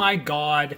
my God,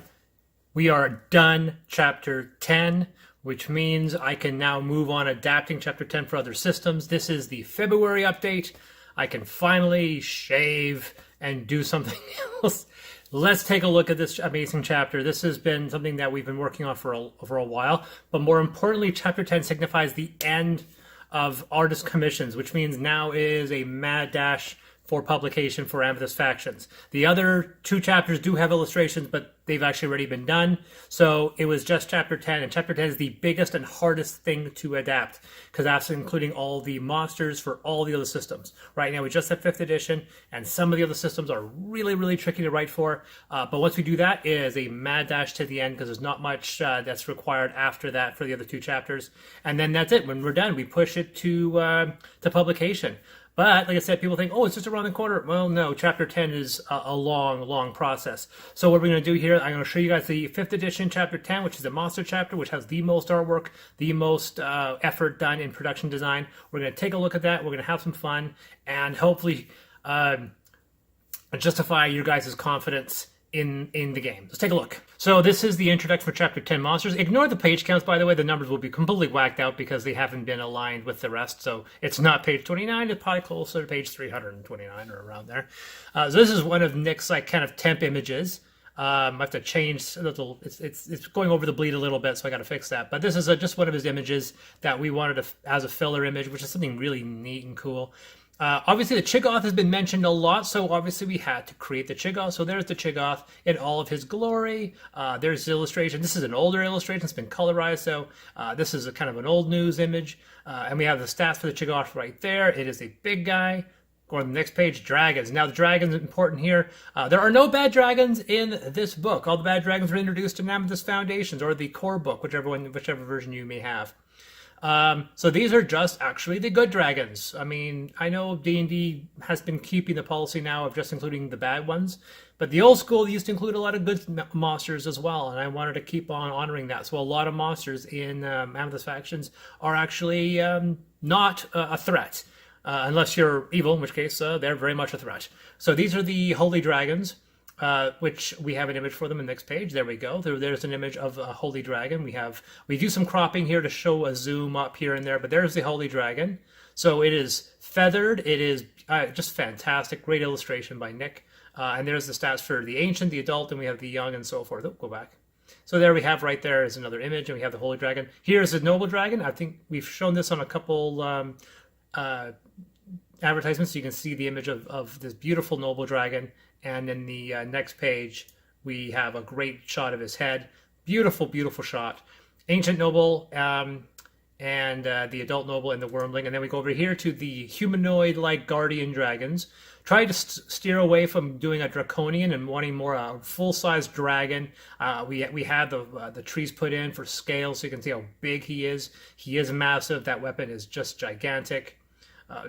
we are done chapter 10, which means I can now move on adapting chapter 10 for other systems. This is the February update. I can finally shave and do something else. Let's take a look at this amazing chapter. This has been something that we've been working on for a while, but more importantly, chapter 10 signifies the end of artist commissions, which means now is a mad dash for publication for Amethyst Factions. The other two chapters do have illustrations, but they've actually already been done. So it was just chapter 10, and chapter 10 is the biggest and hardest thing to adapt, because that's including all the monsters for all the other systems. Right now we just have 5th edition, and some of the other systems are really, really tricky to write for. But once we do that, it is a mad dash to the end, because there's not much that's required after that for the other two chapters. And then that's it. When we're done, we push it to publication. But like I said, people think, oh, it's just around the corner. Well, no, chapter 10 is a long, long process. So what we're going to do here, I'm going to show you guys the 5th edition chapter 10, which is a monster chapter, which has the most artwork, the most effort done in production design. We're going to take a look at that. We're going to have some fun and hopefully justify your guys' confidence in the game. Let's take a look. So this is the introduction for chapter 10 monsters. Ignore the page counts, by the way. The numbers will be completely whacked out because they haven't been aligned with the rest. So it's not page 29. It's probably closer to page 329 or around there. So this is one of Nick's like kind of temp images. I have to change a little. It's going over the bleed a little bit, so I got to fix that. But this is just one of his images that we wanted as a filler image, which is something really neat and cool. Obviously, the Chigoth has been mentioned a lot, so obviously we had to create the Chigoth. So there's the Chigoth in all of his glory. There's the illustration. This is an older illustration. It's been colorized, so this is a kind of an old news image. And we have the stats for the Chigoth right there. It is a big guy. Go on the next page, dragons. Now, the dragons are important here. There are no bad dragons in this book. All the bad dragons were introduced in Amethyst Foundations, or the core book, whichever version you may have. So these are just actually the good dragons. I mean, I know D&D has been keeping the policy now of just including the bad ones, but the old school used to include a lot of good monsters as well, and I wanted to keep on honoring that. So a lot of monsters in Amethyst Factions are actually not a threat, unless you're evil, in which case they're very much a threat. So these are the holy dragons. Which we have an image for them in the next page. There we go. There's an image of a holy dragon. We do some cropping here to show a zoom up here and there, but there's the holy dragon. So it is feathered. It is just fantastic. Great illustration by Nick. And there's the stats for the ancient, the adult, and we have the young and so forth. Oh, go back. So there we have right there is another image, and we have the holy dragon. Here's the noble dragon. I think we've shown this on a couple advertisements, so you can see the image of this beautiful noble dragon. And in the next page, we have a great shot of his head. Beautiful, beautiful shot. Ancient noble and the adult noble and the wormling. And then we go over here to the humanoid-like guardian dragons. Try to steer away from doing a draconian and wanting more a full-size dragon. We had the trees put in for scale, so you can see how big he is. He is massive. That weapon is just gigantic.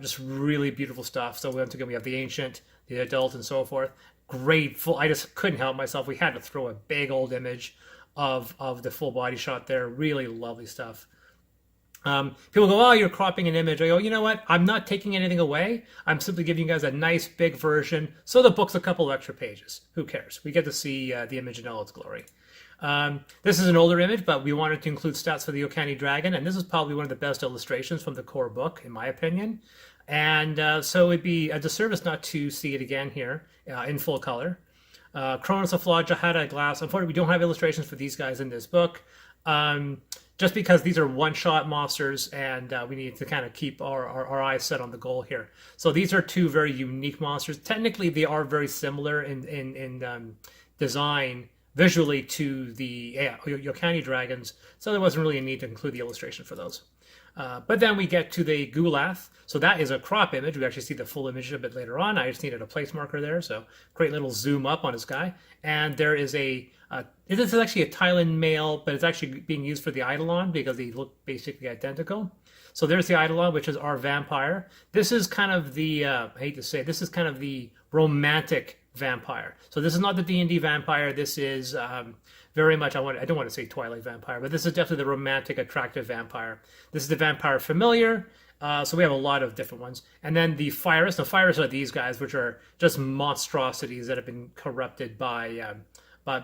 Just really beautiful stuff. So once again, we have the ancient, the adult, and so forth. Great full. I just couldn't help myself. We had to throw a big old image of the full body shot there. Really lovely stuff. People go, oh, you're cropping an image. I go, you know what? I'm not taking anything away. I'm simply giving you guys a nice big version. So the book's a couple of extra pages. Who cares? We get to see the image in all its glory. This is an older image, but we wanted to include stats for the Yokani dragon, and this is probably one of the best illustrations from the core book, in my opinion. And so it'd be a disservice not to see it again here in full color. Kronos of Flodja had a glass. Unfortunately, we don't have illustrations for these guys in this book, just because these are one-shot monsters, and we need to kind of keep our eyes set on the goal here. So these are two very unique monsters. Technically, they are very similar in design, visually, to the Yokani dragons, so there wasn't really a need to include the illustration for those. But then we get to the Gulath. So that is a crop image. We actually see the full image a bit later on. I just needed a place marker there, so great little zoom up on this guy. And there is this is actually a Thailand male, but it's actually being used for the Eidolon because they look basically identical. So there's the Eidolon, which is our vampire. This is kind of the, I hate to say it, this is kind of the romantic vampire. So this is not the D&D vampire. This is very much, I don't want to say Twilight vampire, but this is definitely the romantic, attractive vampire. This is the vampire familiar. So we have a lot of different ones. And then the Fires. The Fires are these guys, which are just monstrosities that have been corrupted by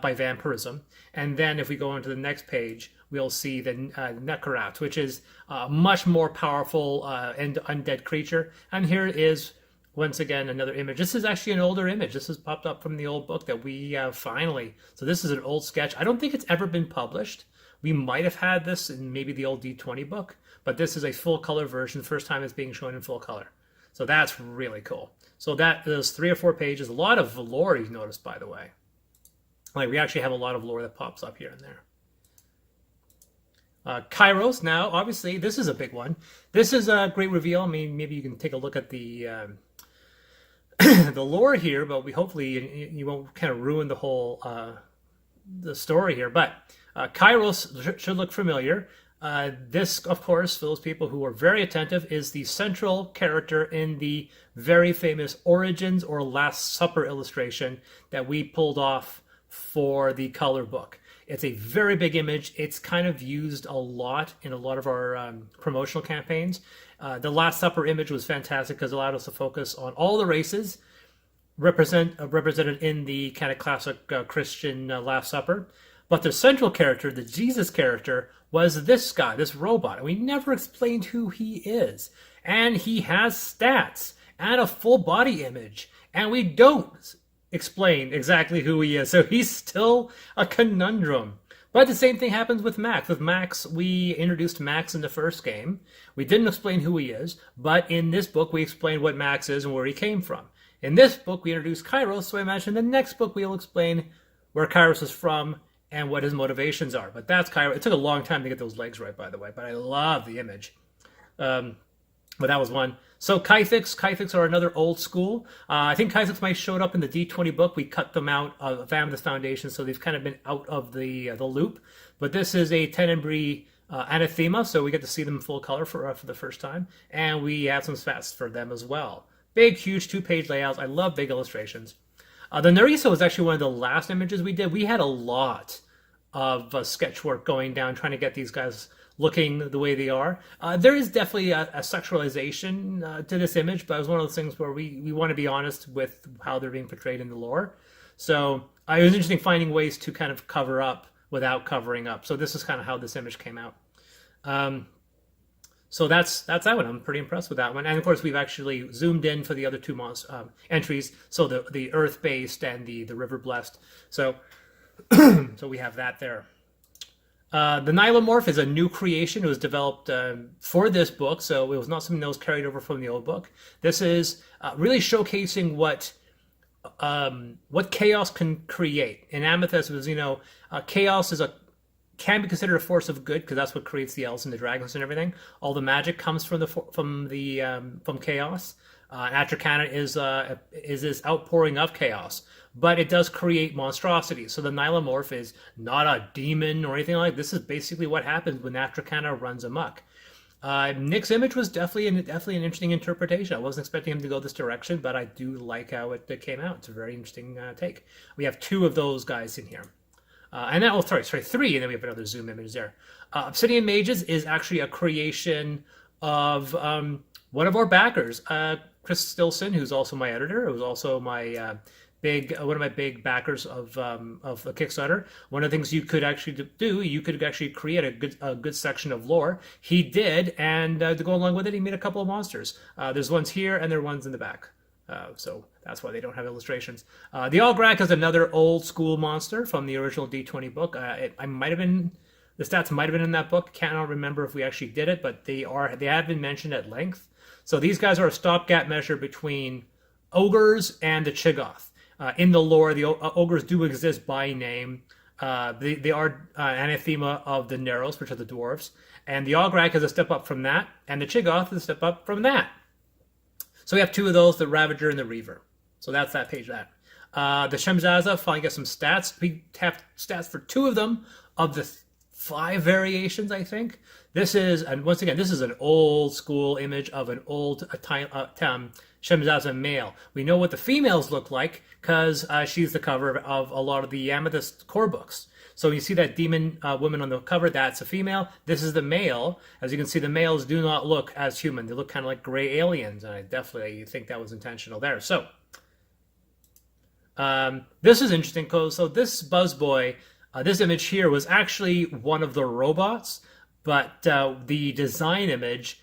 by vampirism. And then if we go into the next page, we'll see the Necrorat, which is a much more powerful and undead creature. And here is, once again, another image. This is actually an older image. This has popped up from the old book that we finally... So this is an old sketch. I don't think it's ever been published. We might have had this in maybe the old D20 book, but this is a full color version. First time it's being shown in full color. So that's really cool. So there's 3 or 4 pages. A lot of lore you've noticed, by the way. Like, we actually have a lot of lore that pops up here and there. Kairos, now, obviously, this is a big one. This is a great reveal. I mean, maybe you can take a look at the the lore here, but hopefully you won't kind of ruin the whole the story here. But Kairos should look familiar. This, of course, for those people who are very attentive, is the central character in the very famous Origins or Last Supper illustration that we pulled off for the color book. It's a very big image. It's kind of used a lot in a lot of our promotional campaigns. The Last Supper image was fantastic because it allowed us to focus on all the races represented in the kind of classic Christian Last Supper. But the central character, the Jesus character, was this guy, this robot. And we never explained who he is. And he has stats and a full body image. And we don't explain exactly who he is. So he's still a conundrum. But the same thing happens with Max. With Max, we introduced Max in the first game. We didn't explain who he is. But in this book, we explained what Max is and where he came from. In this book, we introduced Kairos. So I imagine in the next book, we'll explain where Kairos is from and what his motivations are. But that's Kairos. It took a long time to get those legs right, by the way. But I love the image. But that was one. So Kythics are another old school. I think Kythics might have showed up in the D20 book. We cut them out of Amethyst Foundation, so they've kind of been out of the loop. But this is a Tenebrae anathema, so we get to see them in full color for the first time. And we have some stats for them as well. Big, huge 2-page layouts. I love big illustrations. The Nerissa was actually one of the last images we did. We had a lot of sketch work going down, trying to get these guys looking the way they are. There is definitely a sexualization to this image, but it was one of those things where we want to be honest with how they're being portrayed in the lore. So it was interesting finding ways to kind of cover up without covering up. So this is kind of how this image came out. So that's that one. I'm pretty impressed with that one. And of course, we've actually zoomed in for the other two entries. So the Earth-based and the River-blessed. So so we have that there. The Nilomorph is a new creation. It was developed for this book, so it was not something that was carried over from the old book. This is really showcasing what chaos can create. In Amethyst, it was, chaos can be considered a force of good because that's what creates the elves and the dragons and everything. All the magic comes from chaos. Atracana is this outpouring of chaos, but it does create monstrosities. So the Nilomorph is not a demon or anything like this. Is basically what happens when Atracana runs amok. Nick's image was definitely an interesting interpretation. I wasn't expecting him to go this direction, but I do like how it came out. It's a very interesting take. We have 2 of those guys in here. And then, 3, and then we have another zoom image there. Obsidian Mages is actually a creation of one of our backers, Chris Stilson, who's also my editor. It was also my one of my big backers of the Kickstarter. One of the things you could actually do, you could actually create a good section of lore. He did, and to go along with it, he made a couple of monsters. There's ones here, and there are ones in the back. So that's why they don't have illustrations. The Algrak is another old school monster from the original D20 book. The stats might have been in that book. Cannot remember if we actually did it, but they have been mentioned at length. So these guys are a stopgap measure between ogres and the Chigoth. In the lore, the ogres do exist by name. They are anathema of the Narrows, which are the dwarves. And the Algrak is a step up from that, and the Chigoth is a step up from that. So we have 2 of those, the Ravager and the Reaver. So that's that page. The Shemzaza finally get some stats. We have stats for 2 of them of the 5 variations, I think. This is, and once again, this is an old school image of an old Shemzaza male. We know what the females look like because she's the cover of a lot of the Amethyst core books. So you see that demon woman on the cover, that's a female. This is the male. As you can see, the males do not look as human. They look kind of like gray aliens, and I definitely think that was intentional there. So This is interesting, so this Buzzboy, this image here was actually one of the robots, but the design image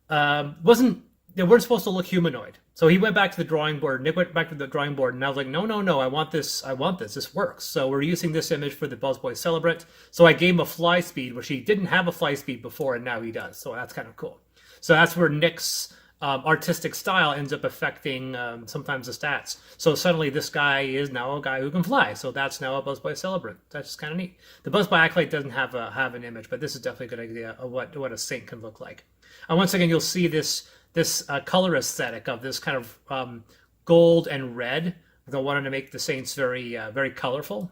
wasn't. They weren't supposed to look humanoid. So he went back to the drawing board. Nick went back to the drawing board, and I was like, no, no, no, I want this. I want this. This works. So we're using this image for the Buzzboy Celebrant. So I gave him a fly speed, which he didn't have a fly speed before, and now he does. So that's kind of cool. So that's where Nick's artistic style ends up affecting sometimes the stats. So suddenly this guy is now a guy who can fly. So that's now a Buzzboy Celebrant. That's just kind of neat. The Buzzboy Acolyte doesn't have an image, but this is definitely a good idea of what a saint can look like. And once again, you'll see this color aesthetic of this kind of gold and red. They wanted to make the saints very colorful.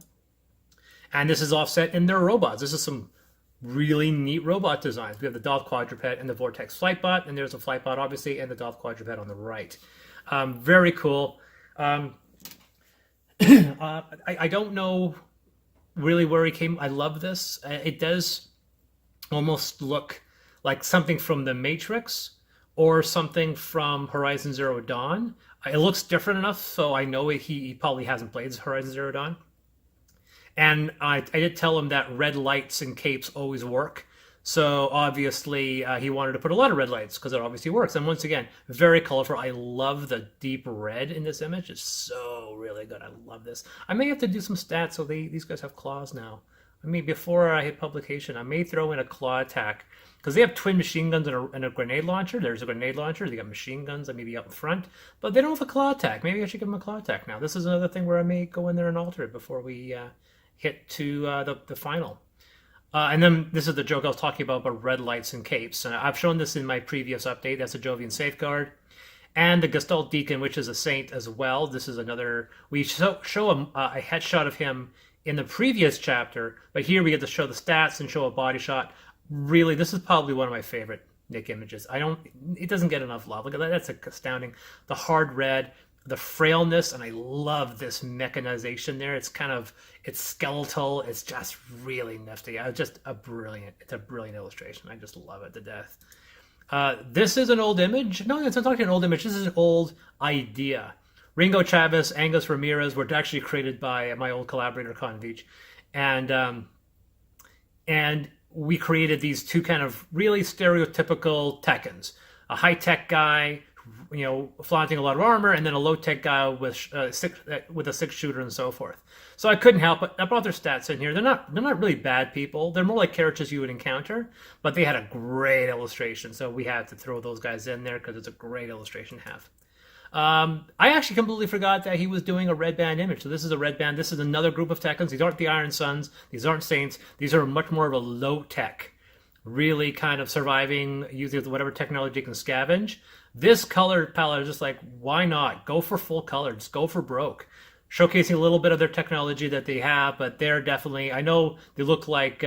And this is offset in their robots. This is some really neat robot designs. We have the Doth Quadruped and the Vortex Flightbot, and there's a Flightbot, obviously, and the Doth Quadruped on the right. Very cool. I don't know really where he came. I love this. It does almost look like something from The Matrix or something from Horizon Zero Dawn. It looks different enough, so I know he probably hasn't played Horizon Zero Dawn. And I did tell him that red lights and capes always work. So obviously he wanted to put a lot of red lights because it obviously works. And once again, very colorful. I love the deep red in this image. It's so really good. I love this. I may have to do some stats so these guys have claws now. I mean, before I hit publication, I may throw in a claw attack because they have twin machine guns and a grenade launcher. There's a grenade launcher. They got machine guns that may be up front, but they don't have a claw attack. Maybe I should give them a claw attack now. This is another thing where I may go in there and alter it before we hit to the final. And then this is the joke I was talking about red lights and capes. I've shown this in my previous update. That's a Jovian Safeguard. And the Gestalt Deacon, which is a saint as well. This is another... We show a headshot of him in the previous chapter, but here we get to show the stats and show a body shot. Really, this is probably one of my favorite Nick images. It doesn't get enough love. Look at that. That's astounding. The hard red, the frailness, and I love this mechanization there. It's skeletal. It's just really nifty. It's a brilliant illustration. I just love it to death. This is an old image. No, it's not an old image. This is an old idea. Ringo Chavez, Angus Ramirez were actually created by my old collaborator, Conveach. And we created these two kind of really stereotypical Tekkens. A high-tech guy, flaunting a lot of armor, and then a low-tech guy with a six-shooter and so forth. So I couldn't help it. I brought their stats in here. They're not really bad people. They're more like characters you would encounter, but they had a great illustration, so we had to throw those guys in there because it's a great illustration to have. I actually completely forgot that he was doing a red band image. So this is a red band. This is another group of Tekkens. These aren't the Iron Suns. These aren't Saints. These are much more of a low-tech, really kind of surviving using whatever technology can scavenge. This color palette is just like, why not? Go for full color. Just go for broke. Showcasing a little bit of their technology that they have, but they're definitely... I know they look like...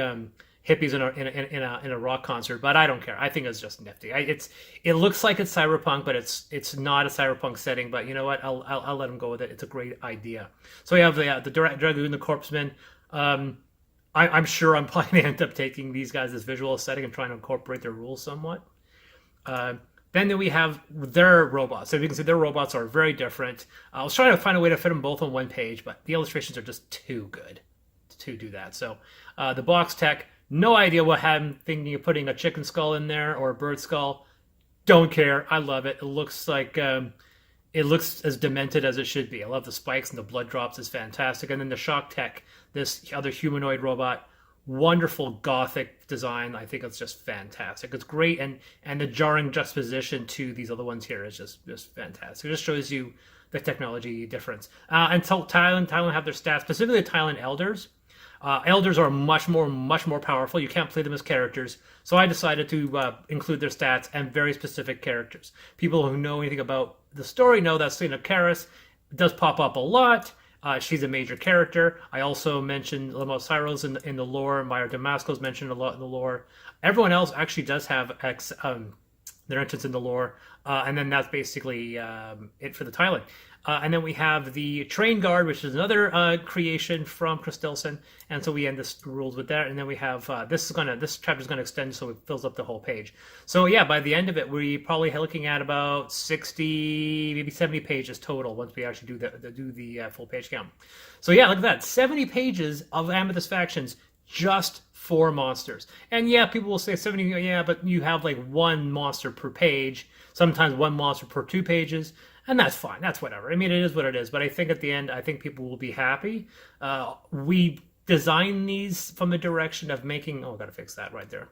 hippies in a rock concert, but I don't care. I think it's just nifty. It looks like it's cyberpunk, but it's not a cyberpunk setting. But you know what? I'll let them go with it. It's a great idea. So we have the Dragoon, the Corpseman. I'm sure I'm probably going to end up taking these guys as visual aesthetic and trying to incorporate their rules somewhat. Then we have their robots. So you can see their robots are very different. I was trying to find a way to fit them both on one page, but the illustrations are just too good to do that. So the box tech. No idea what I'm thinking of putting a chicken skull in there or a bird skull. Don't care. I love it. It looks like it looks as demented as it should be. I love the spikes and the blood drops. It's fantastic. And then the shock tech, this other humanoid robot, wonderful gothic design. I think it's just fantastic. It's great, and the jarring juxtaposition to these other ones here is just fantastic. It just shows you the technology difference. And so Thailand have their stats, specifically the Thailand elders. Elders are much more powerful. You can't play them as characters. So I decided to include their stats and very specific characters. People who know anything about the story know that Selena Karis does pop up a lot. She's a major character. I also mentioned Lamos Cyros in the lore. Meyer Damasco's mentioned a lot in the lore. Everyone else actually does have their entrance in the lore. And then that's basically it for the Thailand. And then we have the Train Guard, which is another creation from Chris Dilson. And so we end this rules with that. And then we have this chapter is gonna extend so it fills up the whole page. So yeah, by the end of it, we're probably looking at about 60, maybe 70 pages total once we actually do the full page count. So yeah, look at that, 70 pages of Amethyst Factions just for monsters. And yeah, people will say 70, yeah, but you have like one monster per page, sometimes one monster per 2 pages. And that's fine. That's whatever. I mean, it is what it is. But I think at the end, I think people will be happy. We designed these from the direction of making... Oh, I got to fix that right there.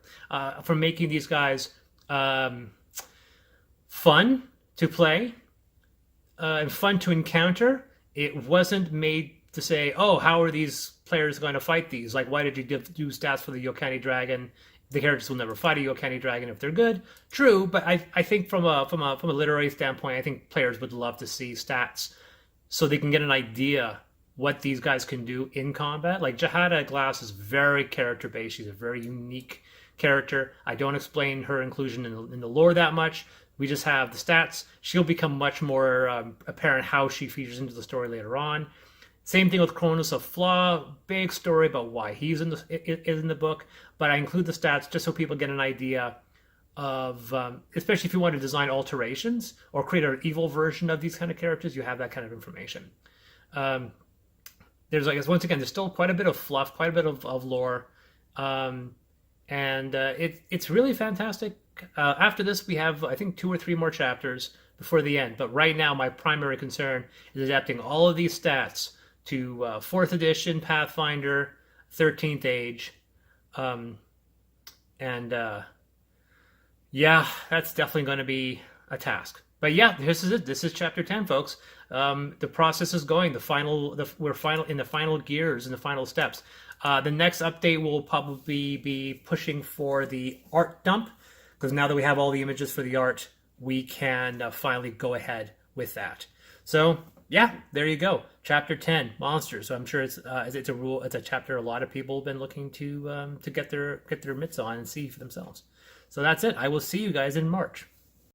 From making these guys fun to play and fun to encounter. It wasn't made to say, oh, how are these players going to fight these? Like, why did you do stats for the Yokani Dragon? The characters will never fight a Yokani Dragon if they're good. True, but I think from a literary standpoint, I think players would love to see stats so they can get an idea what these guys can do in combat. Like Jahada Glass is very character-based. She's a very unique character. I don't explain her inclusion in the lore that much. We just have the stats. She'll become much more apparent how she features into the story later on. Same thing with Cronus of Flaw, big story about why he's in the book, but I include the stats just so people get an idea of, especially if you want to design alterations or create an evil version of these kind of characters, you have that kind of information. There's, I guess, once again, there's still quite a bit of fluff, quite a bit of lore, and it's really fantastic. After this, we have, I think, 2 or 3 more chapters before the end, but right now my primary concern is adapting all of these stats to 4th edition Pathfinder, 13th Age, yeah, that's definitely going to be a task. But yeah, this is it. This is chapter 10, folks. The process is going. We're in the final gears and the final steps. The next update will probably be pushing for the art dump, because now that we have all the images for the art, we can finally go ahead with that. So yeah, there you go. Chapter 10, Monsters. So I'm sure it's a chapter a lot of people have been looking to get their mitts on and see for themselves. So that's it. I will see you guys in March.